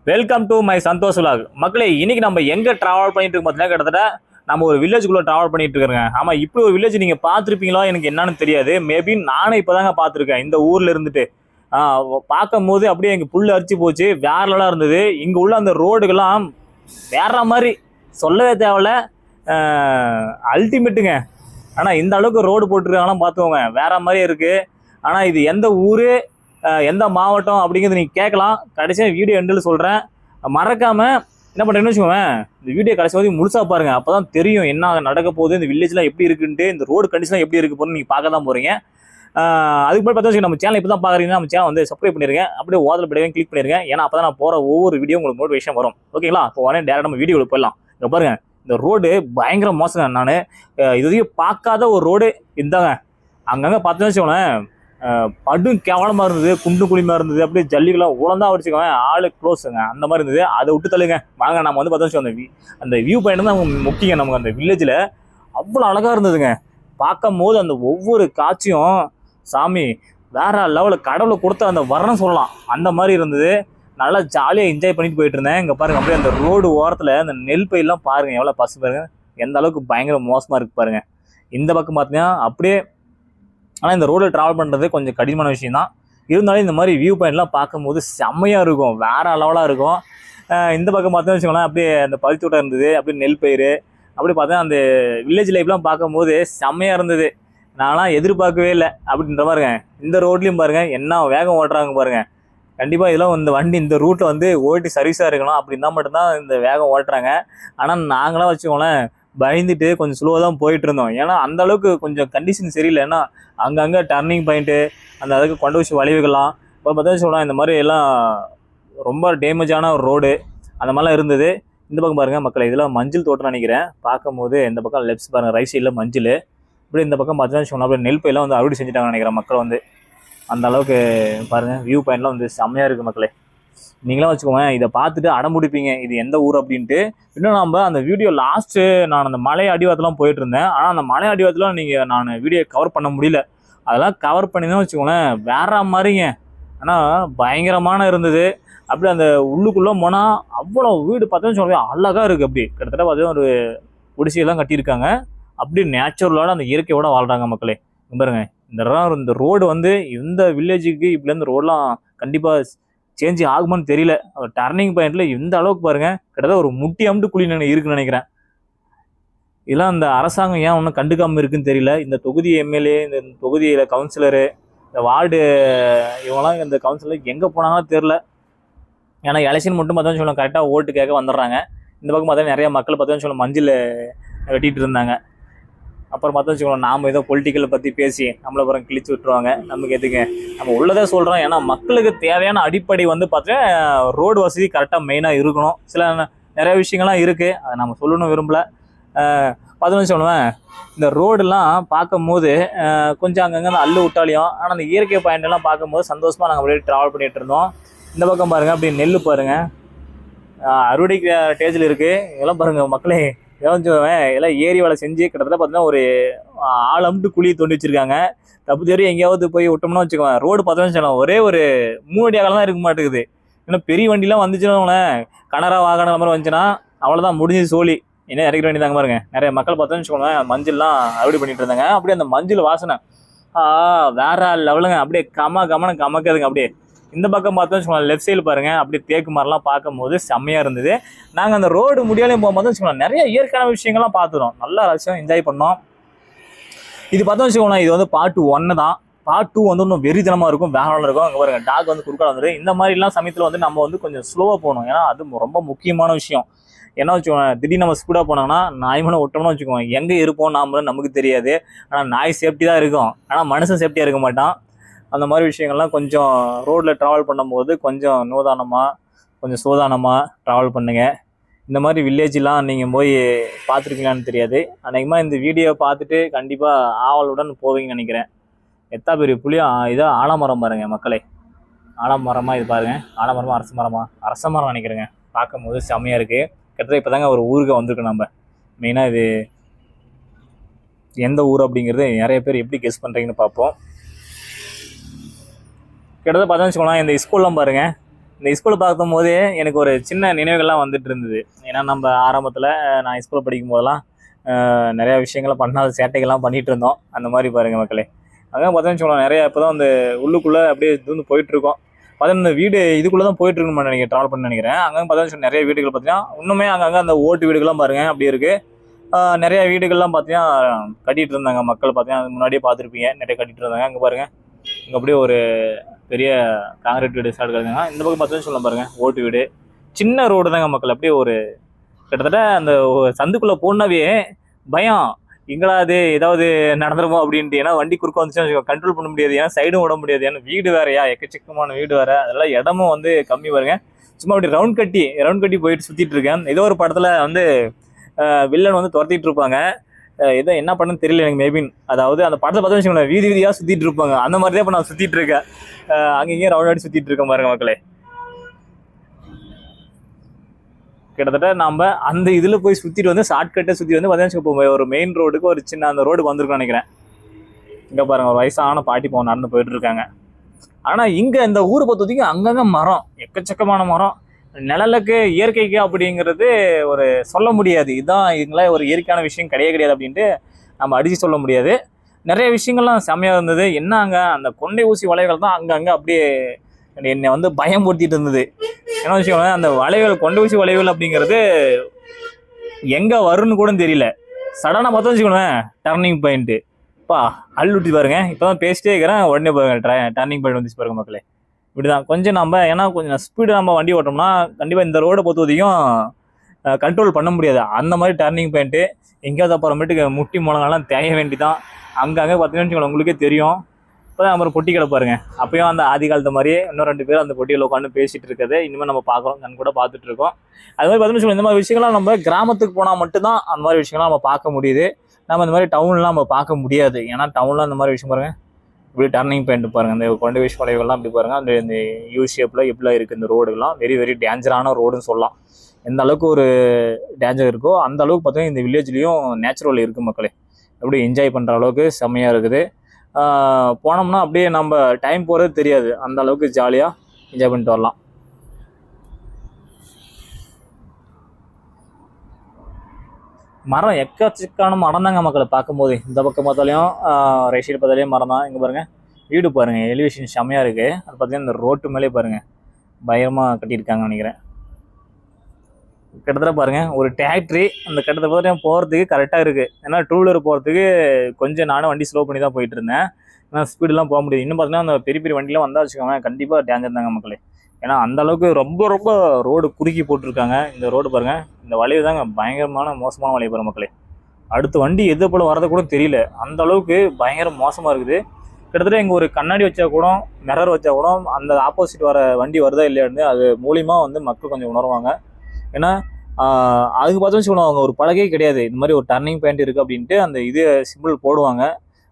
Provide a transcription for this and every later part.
Welcome to my Santhosh vlog. மக்களே இன்னைக்கு நம்ம எங்க டிராவல் பண்ணிட்டு இருக்கோம் பார்த்தீங்கன்னா கிட்டத்தட்ட நம்ம ஒரு வில்லேஜுக்குள்ள டிராவல் பண்ணிட்டு இருக்கோங்க. ஆமா, இப்படி ஒரு வில்லேஜ் நீங்க பார்த்துருப்பீங்களா எனக்கு என்னன்னு தெரியாது. மேபி நானே இப்பதாங்க பார்த்துருக்கேன் இந்த ஊர்ல இருந்துட்டு. பார்க்கும் போது அப்படியே எங்க புல்லு அரிச்சு போச்சு, வேற லெவலா இருந்தது. இங்க உள்ள அந்த ரோடுகள்லாம் வேற மாதிரி சொல்லவே தேவையில்ல, அல்டிமேட்டுங்க. ஆனா இந்த அளவுக்கு ரோடு போட்டுருக்காங்களாம் பார்த்துக்கோங்க, வேற மாதிரி இருக்கு. ஆனா இது எந்த ஊரு எந்த மாவட்டம் அப்படிங்கிறது நீங்கள் கேட்கலாம். கடைசியாக வீடியோ எண்டில் சொல்கிறேன். மறக்காம என்ன பண்ணுறேன்னு வச்சுக்கோங்க, இந்த வீடியோ கடைசி வந்து முழுசாக பாருங்க. அப்போ தான் தெரியும் என்ன நடக்க போகுது, இந்த வில்லேஜ்லாம் எப்படி இருக்குன்ட்டு, இந்த ரோடு கண்டிஷன்லாம் எப்படி இருக்கு போகணும்னு நீங்கள் பார்க்க தான் போகிறீங்க. அதுக்கு போய் பார்த்தா நம்ம சேனல் இப்போ தான் பார்க்குறீங்கன்னா நம்ம சேனல் வந்து சப்ஸ்கிரைப் பண்ணிருங்க, அப்படியே ஓதல் படையே கிளிக் பண்ணிருங்க. ஏன்னா அப்போ தான் நான் போகிற ஒவ்வொரு வீடியோ உங்களுக்கு மோட்டிவேஷன் வரும். ஓகேங்களா? இப்போ உடனே டேரெக்டாக நம்ம வீடியோவில் போயிடலாம். இங்கே பாருங்க, இந்த ரோடு பயங்கர மோசங்க. நான் இதுவரையும் பார்க்காத ஒரு ரோடு இருந்தாங்க. அங்கங்கே பார்த்தோன்னு வச்சுக்கோங்களேன், படும் கேவலமாக இருந்தது, குண்டு குழிமா இருந்தது, அப்படியே ஜல்லிக்கெல்லாம் உழந்தா வச்சுக்கோங்க, ஆளு க்ளோஸுங்க அந்த மாதிரி இருந்தது. அதை விட்டு தள்ளுங்க, வாங்க நம்ம வந்து பார்த்தோம் அந்த வியூ பாயிண்ட் தான் முக்கியம். நமக்கு அந்த வில்லேஜில் அவ்வளோ அழகாக இருந்ததுங்க. பார்க்கும் போது அந்த ஒவ்வொரு காட்சியும் சாமி வேற லெவலில் கடவுளை கொடுத்த அந்த வர்ணம் சொல்லலாம், அந்த மாதிரி இருந்தது. நல்லா ஜாலியாக என்ஜாய் பண்ணிட்டு போயிட்டு இருந்தேன். இங்கே பாருங்க, அப்படியே அந்த ரோடு ஓரத்தில் அந்த நெல் பயிரெலாம் பாருங்க, எவ்வளோ பசு பாருங்க, எந்த அளவுக்கு பயங்கர மோசமாக இருக்கு பாருங்க. இந்த பக்கம் பார்த்தீங்கன்னா அப்படியே. ஆனால் இந்த ரோடில் ட்ராவல் பண்ணுறது கொஞ்சம் கடினமான விஷயம் தான். இருந்தாலும் இந்த மாதிரி வியூ பாயிண்ட்லாம் பார்க்கும்போது செம்மையாக இருக்கும், வேற லெவலாக இருக்கும். இந்த பக்கம் பார்த்தோன்னு வச்சுக்கோங்களேன், அப்படியே அந்த பருத்தோட்டம் இருந்தது, அப்படியே நெல் பயிர், அப்படி பார்த்தா அந்த வில்லேஜ் லைஃப்லாம் பார்க்கும்போது செம்மையாக இருந்தது. நான்லாம் எதிர்பார்க்கவே இல்லை அப்படின்ற பாருங்க. இந்த ரோட்லேயும் பாருங்கள் என்ன வேகம் ஓட்டுறாங்க பாருங்கள். கண்டிப்பாக இதெல்லாம் இந்த வண்டி இந்த ரூட்டில் வந்து ஓட்டி சர்வீஸாக இருக்கணும், அப்படின்னா மட்டும்தான் இந்த வேகம் ஓட்டுறாங்க. ஆனால் நாங்களாம் வச்சுக்கோங்களேன் பயந்துட்டு கொஞ்சம் ஸ்லோவாக தான் போயிட்டு இருந்தோம். ஏன்னா அந்த அளவுக்கு கொஞ்சம் கண்டிஷன் சரியில்லை. ஏன்னா அங்கங்கே டர்னிங் பாயிண்ட்டு, அந்த அதுக்கு கொண்டு வச்சு வளைவுகள்லாம் இப்போ பார்த்தா சொல்லலாம், இந்த மாதிரி எல்லாம் ரொம்ப டேமேஜான ஒரு ரோடு அந்த மாதிரிலாம் இருந்தது. இந்த பக்கம் பாருங்கள் மக்களை, இதெல்லாம் மஞ்சள் தோட்டம் நினைக்கிறேன். பார்க்கும் போது இந்த பக்கம் லெஃப்ட் பாருங்கள், ரைட் சைடில் மஞ்சள், இப்படி இந்த பக்கம் பார்த்தீங்கன்னா வச்சுக்கோங்களேன் அப்படியே நெல் பயிரெலாம் வந்து அறுவடை செஞ்சுட்டாங்க நினைக்கிறேன் மக்கள் வந்து. அந்த அளவுக்கு பாருங்கள் வியூ பாயிண்ட்லாம் வந்து செம்மையாக இருக்குது மக்களே. நீங்களாம் வச்சுக்கோங்க இதை பார்த்துட்டு அடம்பிடிப்பீங்க இது எந்த ஊர் அப்படின்ட்டு. இன்னும் நம்ம அந்த வீடியோ லாஸ்ட்டு நான் அந்த மலை அடிவாரத்துலாம் போயிட்டு இருந்தேன். ஆனால் அந்த மலை அடிவாரத்துலாம் நான் வீடியோ கவர் பண்ண முடியல. அதெல்லாம் கவர் பண்ணி தான் வச்சுக்கோங்களேன் வேற மாதிரிங்க. ஆனால் பயங்கரமான இருந்தது. அப்படி அந்த உள்ளுக்குள்ளே போனால் அவ்வளோ வீடு பார்த்தோன்னு சொல்லுவேன் அழகாக இருக்குது. அப்படி கிட்டத்தட்ட பார்த்தீங்கன்னா ஒரு குடிசையெல்லாம் கட்டியிருக்காங்க. அப்படி நேச்சுரலோட அந்த இயற்கையோட வாழ்கிறாங்க மக்களே. பாருங்க, இந்த ரோடு வந்து இந்த வில்லேஜுக்கு இப்படிலேருந்து ரோடெலாம் கண்டிப்பாக சேஞ்ச் ஆகுமான்னு தெரியல. டர்னிங் பாயிண்ட்ல இந்த அளவுக்கு பாருங்க, கிட்டத்தட்ட ஒரு முட்டி அம்ட்டு குழி இருக்குன்னு நினைக்கிறேன். இதெல்லாம் அந்த அரசாங்கம் ஏன் ஒன்றும் கண்டுக்காமல் இருக்குன்னு தெரியல. இந்த தொகுதி எம்எல்ஏ, இந்த தொகுதியில் கவுன்சிலரு, இந்த வார்டு இவங்கெல்லாம் இந்த கவுன்சிலர் எங்கே போனாங்கன்னு தெரில. ஏன்னா எலெக்ஷன் மட்டும் பார்த்தோன்னு சொல்லலாம் கரெக்டாக ஓட்டு கேட்க வந்துடுறாங்க. இந்த பக்கம் பார்த்தா நிறைய மக்கள் பார்த்தோன்னு சொல்ல மஞ்சள் வெட்டிகிட்டு இருந்தாங்க. அப்புறம் பார்த்தா வச்சுக்கோங்களேன் நாம் ஏதோ பொலிட்டிக்கலை பற்றி பேசி நம்மளை அப்புறம் கிழிச்சு விட்டுருவாங்க. நமக்கு எதுக்கு, நம்ம உள்ளதே சொல்கிறோம். ஏன்னா மக்களுக்கு தேவையான அடிப்படை வந்து பார்த்தீங்கன்னா ரோடு வசதி கரெக்டாக மெயினாக இருக்கணும். சில நிறைய விஷயங்கள்லாம் இருக்குது, அதை நம்ம சொல்லணும் விரும்பல. பார்த்தோன்னு சொல்லுவேன் இந்த ரோடெல்லாம் பார்க்கும் போது கொஞ்சம் அங்கங்கே அந்த அல்லு விட்டாலையும், ஆனால் அந்த இயற்கை பாயிண்டெல்லாம் பார்க்கும்போது சந்தோஷமாக நாங்கள் அப்படியே ட்ராவல் பண்ணிகிட்டு இருந்தோம். இந்த பக்கம் பாருங்கள் அப்படியே நெல் பாருங்கள் அறுவடை ஸ்டேஜில் இருக்குது. இதெல்லாம் பாருங்கள் மக்களே, எல்லாம் ஏரி வேலை செஞ்சு கிட்டத்தட்ட பார்த்தீங்கன்னா ஒரு ஆழம்ட்டு குழி தோண்டி வச்சிருக்காங்க. தப்பு தெரியும் எங்கேயாவது போய் விட்டோம்னா வச்சுக்கோங்க, ரோடு பார்த்தோன்னு சொல்லலாம் ஒரே ஒரு 3 அடி அகலம் தான் இருக்க மாட்டேங்குது. ஏன்னா பெரிய வண்டிலாம் வந்துச்சுன்னா கனரா வாகனம் மாதிரி வந்துச்சுன்னா அவ்வளோதான் முடிஞ்சது சோழி. என்ன இறக்கிற வேண்டியதாங்க பாருங்க. நிறைய மக்கள் பார்த்தோன்னு வச்சுக்கோங்க மஞ்சள்லாம் அறுவடை பண்ணிட்டு இருந்தாங்க. அப்படியே அந்த மஞ்சள் வாசனை வேற லெவலுங்க, அப்படியே கமக்குதுங்க அப்படியே. இந்த பக்கம் பார்த்தோம்னு வச்சுக்கோங்களேன் லெஃப்ட் சைடு பாருங்க, அப்படியே தேக்கு மரம்லாம் பார்க்கும் போது செம்மையா இருந்தது. நாங்கள் அந்த ரோடு முடியாலையும் போகும்போது வச்சுக்கோங்களேன் நிறைய இயற்கையான விஷயங்கள்லாம் பார்த்துறோம், நல்லா ரசிச்சோம், என்ஜாய் பண்ணோம். இது பார்த்தோம் வச்சுக்கோங்களேன், இது வந்து பார்ட் 1 தான். பார்ட் 2 வந்து இன்னும் வெறித்தனமாக இருக்கும், வேற இருக்கும். அங்கே பாருங்க டாக் வந்து குறுக்கால வந்துடு. இந்த மாதிரிலாம் சமயத்தில் வந்து நம்ம வந்து கொஞ்சம் ஸ்லோவாக போகணும். ஏன்னா அது ரொம்ப முக்கியமான விஷயம். என்ன வச்சுக்கோங்க, திடீர்னு நம்ம ஸ்பீடாக போனோம்னா நாய் மேலே விட்டோம்னா வச்சுக்கோங்க எங்கே இருப்போம் நமக்கு தெரியாது. ஆனால் நாய் சேஃப்டி தான் இருக்கும், ஆனால் மனுஷன் சேஃப்டியாக இருக்க மாட்டான். அந்த மாதிரி விஷயங்கள்லாம் கொஞ்சம் ரோட்டில் ட்ராவல் பண்ணும்போது கொஞ்சம் நூதானமாக கொஞ்சம் சோதானமாக ட்ராவல் பண்ணுங்கள். இந்த மாதிரி வில்லேஜெலாம் நீங்கள் போய் பார்த்துருக்கீங்களான்னு தெரியாது. அன்றைக்குமா இந்த வீடியோவை பார்த்துட்டு கண்டிப்பாக ஆவலுடன் போவீங்கன்னு நினைக்கிறேன். எத்தா பெரிய புளியாக இதோ ஆலமரம் பாருங்கள் மக்களே, ஆலமரமாக இது பாருங்கள். ஆலமரமாக அரச மரம் நினைக்கிறேங்க. பார்க்கும்போது செம்மையாக இருக்குது. கிட்டத்தட்ட இப்போ தாங்க ஒரு ஊருக்கு வந்திருக்கோம் நம்ம. மெயினாக இது எந்த ஊர் அப்படிங்கிறது நிறைய பேர் எப்படி கெஸ் பண்ணுறீங்கன்னு பார்ப்போம். கிட்டத்தட்ட பார்த்தோன்னு வச்சுக்கோங்களேன் இந்த ஸ்கூல்லாம் பாருங்கள், இந்த ஸ்கூலை பார்க்கும் போதே எனக்கு ஒரு சின்ன நினைவுகள்லாம் வந்துட்டு இருந்தது. ஏன்னா நம்ம ஆரம்பத்தில் நான் ஸ்கூலில் படிக்கும் போதெல்லாம் நிறையா விஷயங்கள்லாம் பண்ணாத சேட்டைகள்லாம் பண்ணிகிட்டு இருந்தோம். அந்த மாதிரி பாருங்கள் மக்களே. அங்கே பார்த்தோன்னு வச்சுக்கோங்களேன், நிறையா இப்போ தான் அந்த உள்ளுக்குள்ளே அப்படியே இது போயிட்டுருக்கோம். பார்த்தா இந்த வீடு இதுக்குள்ளே தான் போயிட்டுருக்குன்னு நினைக்கிறேன், ட்ராவல் பண்ணி நினைக்கிறேன். அங்கே பார்த்தோன்னு நிறைய வீடுகள் பார்த்தீங்கன்னா இன்னுமே அங்கங்கே அந்த ஓட்டு வீடுகள்லாம் பாருங்கள் அப்படி இருக்குது. நிறைய வீடுகள்லாம் பார்த்தீங்கன்னா கட்டிகிட்டு இருந்தாங்க மக்கள். பார்த்தீங்கன்னா முன்னாடியே பார்த்துருப்பீங்க, நிறைய கட்டிகிட்டு இருந்தாங்க. அங்கே பாருங்கள், இங்கே அப்படியே ஒரு பெரிய காங்கிரீட் வீடு ஸ்டார்ட் இருக்காங்க. இந்த பக்கம் பார்த்தோன்னு சொல்ல பாருங்கள் ஓட்டு வீடு. சின்ன ரோடு தாங்க மக்கள். அப்படியே ஒரு கிட்டத்தட்ட அந்த சந்துக்குள்ளே போனாவே பயம், எங்களா அது ஏதாவது நடந்துருமோ அப்படின்ட்டு. ஏன்னா வண்டி குறுக்க வந்துச்சுன்னா கண்ட்ரோல் பண்ண முடியாது, ஏன்னா சைடும் விட முடியாது. ஏன்னா வீடு வேறையா, எக்கச்சக்கமான வீடு வேற, அதெல்லாம் இடமும் வந்து கம்மி பாருங்க. சும்மா அப்படி ரவுண்ட் கட்டி போயிட்டு சுற்றிட்டு இருக்கேன். ஏதோ ஒரு படத்தில் வந்து வில்லன் வந்து துரத்திட்டு இருப்பாங்க, ஏதோ என்ன பண்ணுன்னு தெரியல எனக்கு மேபின். அதாவது அந்த படத்தை பார்த்து வச்சுக்கோங்களேன், வீதி வீதியாக சுற்றிட்டு இருப்பாங்க. அந்த மாதிரி தான் இப்போ நான் சுற்றிட்டு இருக்கேன். அங்கேயும் ரவுண்ட் அடி சுற்றிட்டு இருக்கேன் பாருங்க மக்களே. கிட்டத்தட்ட நம்ம அந்த இதில் போய் சுற்றிட்டு வந்து ஷார்ட்கட்டை சுற்றி வந்து பார்த்தீங்கன்னா ஒரு மெயின் ரோடுக்கு ஒரு சின்ன அந்த ரோடுக்கு வந்திருக்குன்னு நினைக்கிறேன். இங்கே பாருங்க, ஒரு வயசான பாட்டி போக நடந்து போயிட்டு இருக்காங்க. ஆனால் இங்கே இந்த ஊரை பொறுத்த வரைக்கும் அங்கங்கே மரம், எக்கச்சக்கமான மரம். நிழலுக்கு இயற்கைக்கு அப்படிங்கிறது ஒரு சொல்ல முடியாது. இதுதான் இதுங்களே ஒரு இயற்கையான விஷயம் கிடையாது அப்படின்ட்டு நம்ம அடித்து சொல்ல முடியாது. நிறைய விஷயங்கள்லாம் செம்மையாக இருந்தது. என்ன அங்கே அந்த கொண்டை ஊசி வளைவுகள் தான் அங்கங்கே அப்படியே என்னை வந்து பயம்படுத்திட்டு இருந்தது. என்ன விஷயம், அந்த வளைவுகள், கொண்டை ஊசி வளைவுகள் அப்படிங்கிறது எங்கே வரும்னு கூட தெரியல. சடனாக பார்த்தா வச்சுக்கோங்களேன் டர்னிங் பாயிண்ட்டு. பா அள்ளுட்டி பாருங்க, இப்போ தான் பேசிட்டே இருக்கிறேன், உடனே பாருங்க டர்னிங் பாயிண்ட் வந்துச்சு பாருங்க மக்களே. இப்படிதான் கொஞ்சம் நம்ம, ஏன்னா கொஞ்சம் ஸ்பீடு நம்ம வண்டி ஓட்டோம்னா கண்டிப்பாக இந்த ரோடை பொறுத்த வரைக்கும் கண்ட்ரோல் பண்ண முடியாது. அந்த மாதிரி டர்னிங் பாயிண்ட்டு எங்கேயாவது அப்புறமேட்டுக்கு முட்டி முழங்கெல்லாம் தேய வேண்டி தான். அங்கங்கே பார்த்தீங்கன்னா உங்களுக்கே தெரியும். இப்போ தான் அப்புறம் பொட்டி கடை பாருங்க, அப்பயும் அந்த ஆதி காலத்து மாதிரியே இன்னும் 2 பேர் அந்த பொட்டியில் உட்காந்து பேசிகிட்டு இருக்கிறது இனிமேல் நம்ம பார்க்குறோம், கண் கூட பார்த்துட்டு இருக்கோம். அது மாதிரி பார்த்தீங்கன்னா இந்த மாதிரி விஷயங்கள்லாம் நம்ம கிராமத்துக்கு போனால் மட்டும்தான் அந்த மாதிரி விஷயங்கள்லாம் நம்ம பார்க்க முடியுது. நம்ம இந்த மாதிரி டவுன்லாம் நம்ம பார்க்க முடியாது. ஏன்னா டவுன்லாம் இந்த மாதிரி விஷயம் பாருங்கள், இப்படி டர்னிங் பாயிண்ட் பாருங்கள், இந்த கொண்டு விஷ் வளைவுகள்லாம் இப்படி பாருங்கள். அந்த இந்த யூ ஷேப்பில் இப்படிலாம் இருக்குது இந்த ரோடுகள்லாம். வெரி வெரி டேஞ்சரான ரோடுன்னு சொல்லலாம். எந்த அளவுக்கு ஒரு டேஞ்சர் இருக்கோ அந்த அளவுக்கு பார்த்தீங்கன்னா இந்த வில்லேஜ்லேயும் நேச்சுரல் இருக்குது மக்களே. எப்படி என்ஜாய் பண்ணுற அளவுக்கு செம்மையாக இருக்குது. போனோம்னா அப்படியே நம்ம டைம் போகிறது தெரியாது, அந்த அளவுக்கு ஜாலியாக என்ஜாய் பண்ணிட்டு வரலாம். மரம் எக்கச்சக்கான மரம் தாங்க மக்களை பார்க்கும்போது. இந்த பக்கம் பார்த்தாலையும் ரைட் சைடு பார்த்தாலையும் மரம் தான். இங்கே பாருங்கள் வீடு பாருங்கள், எலிவேஷன் செம்மையாக இருக்குது. அது பார்த்தீங்கன்னா இந்த ரோட்டு மேலே பாருங்கள் பயமாக கட்டியிருக்காங்கன்னு நினைக்கிறேன். கிட்டத்தட்ட பாருங்கள் ஒரு டிராக்டரி அந்த கிட்டத்தட்ட பார்த்தீங்கன்னா போகிறதுக்கு கரெக்டாக இருக்குது. ஏன்னா 2 வீலர் போகிறதுக்கு கொஞ்சம் நானும் வண்டி ஸ்லோ பண்ணி தான் போயிட்டு இருந்தேன், ஏன்னா ஸ்பீடெலாம் போக முடியாது. இன்னும் பார்த்தீங்கன்னா அந்த பெரிய பெரிய வண்டிலாம் வந்தால் வச்சுக்கோங்க கண்டிப்பாக டேஞ்சர் தாங்க மக்களே. ஏன்னா அந்தளவுக்கு ரொம்ப ரொம்ப ரோடு குறுக்கி போட்டிருக்காங்க. இந்த ரோடு பாருங்கள், இந்த வளைவு தாங்க பயங்கரமான மோசமான வளைவு பாருங்க மக்களே. அடுத்த வண்டி எது போல் வரதை கூட தெரியல, அந்த அளவுக்கு பயங்கர மோசமாக இருக்குது. கிட்டத்தட்ட இங்கே ஒரு கண்ணாடி வச்சா கூட, மிரர் வச்சா கூட அந்த ஆப்போசிட் வர வண்டி வருதா இல்லையான்னு அது மூலியமாக வந்து மக்கள் கொஞ்சம் உணர்வாங்க. ஏன்னா அதுக்கு பார்த்தோன்னு சொல்லுவாங்க, அவங்க ஒரு பழகே கிடையாது இந்த மாதிரி ஒரு டர்னிங் பாயிண்ட் இருக்குது அப்படின்ட்டு அந்த இது சிம்பிள் போடுவாங்க.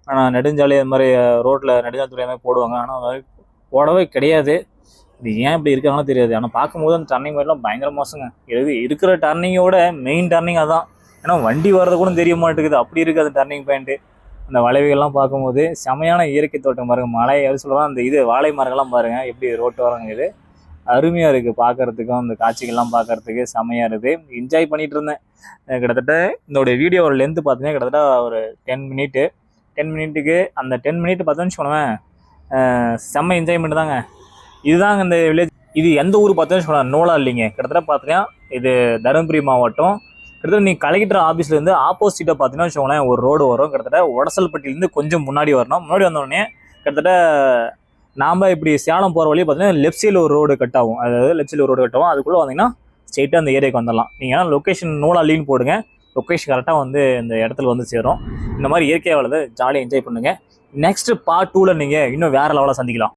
ஆனால் நெடுஞ்சாலை அது மாதிரி ரோட்டில் நெடுஞ்சாலைத்துறை மாதிரி போடுவாங்க, ஆனால் அது மாதிரி போடவே கிடையாது. இது ஏன் இப்படி இருக்காங்கன்னு தெரியாது. ஆனால் பார்க்கும்போது அந்த டர்னிங் பாயிண்ட்லாம் பயங்கர மோசங்க. இருக்கிற டர்னிங்கோட மெயின் டர்னிங் அதான். ஏன்னா வண்டி வர்றது கூட தெரிய மாட்டேங்குது, அப்படி இருக்குது அந்த டர்னிங் பாயிண்ட்டு. அந்த வளைவுகள்லாம் பார்க்கும்போது செமையான இயற்கை தோட்டம் பாருங்கள். மலை எது சொல்லலாம், அந்த இது வாழை மரங்கள்லாம் பாருங்கள் எப்படி ரோட்டு வரங்க. இது அருமையாக இருக்குது பார்க்குறதுக்கும், அந்த காட்சிகள்லாம் பார்க்குறதுக்கு செமையாக இருக்குது. என்ஜாய் பண்ணிகிட்டு இருந்தேன். கிட்டத்தட்ட இதோடைய வீடியோவோட லென்த்து பார்த்தீங்கன்னா கிட்டத்தட்ட ஒரு 10 மினிட்டுக்கு அந்த 10 மினிட் பார்த்தோன்னு சொல்லுவேன் செம்ம என்ஜாய்மெண்ட் தாங்க. இதுதாங்க இந்த வில்லேஜ். இது எந்த ஊர் பார்த்தோன்னு சொல்லுவேன், நோலா இல்லைங்க. கிட்டத்தட்ட பார்த்தீங்கன்னா இது தருமபுரி மாவட்டம். கிட்டத்தட்ட நீங்கள் கலெக்டர் ஆஃபீஸ்லேருந்து ஆப்போசிட்டாக பார்த்தீங்கன்னா வச்சுக்கோங்களேன் ஒரு ரோடு வரும். கிட்டத்தட்ட உடசல்பட்டியிலேருந்து கொஞ்சம் முன்னாடி வரணும். முன்னாடி வந்தோடனே கிட்டத்தட்ட நாம் இப்படி சேலம் போகிற வழியை பார்த்தீங்கன்னா லெஃப்ட் சைடில் ஒரு ரோடு கட் ஆகும். அதாவது லெஃப்ட் சைடில் ஒரு ரோடு கட் ஆகும். அதுக்குள்ளே வந்தீங்கன்னா ஸ்ட்ரெயிட்டாக அந்த ஏரியாவுக்கு வந்துடலாம். நீங்கள் லொக்கேஷன் நூலாலின்னு போடுங்க, லொக்கேஷன் கரெக்டாக வந்து இந்த இடத்துல வந்து சேரும். இந்த மாதிரி இயற்கையாக வளர்ந்து ஜாலியாக என்ஜாய் பண்ணுங்கள். நெக்ஸ்ட் பார்ட் 2ல் நீங்கள் இன்னும் வேறு லெவலில் சந்திக்கலாம்.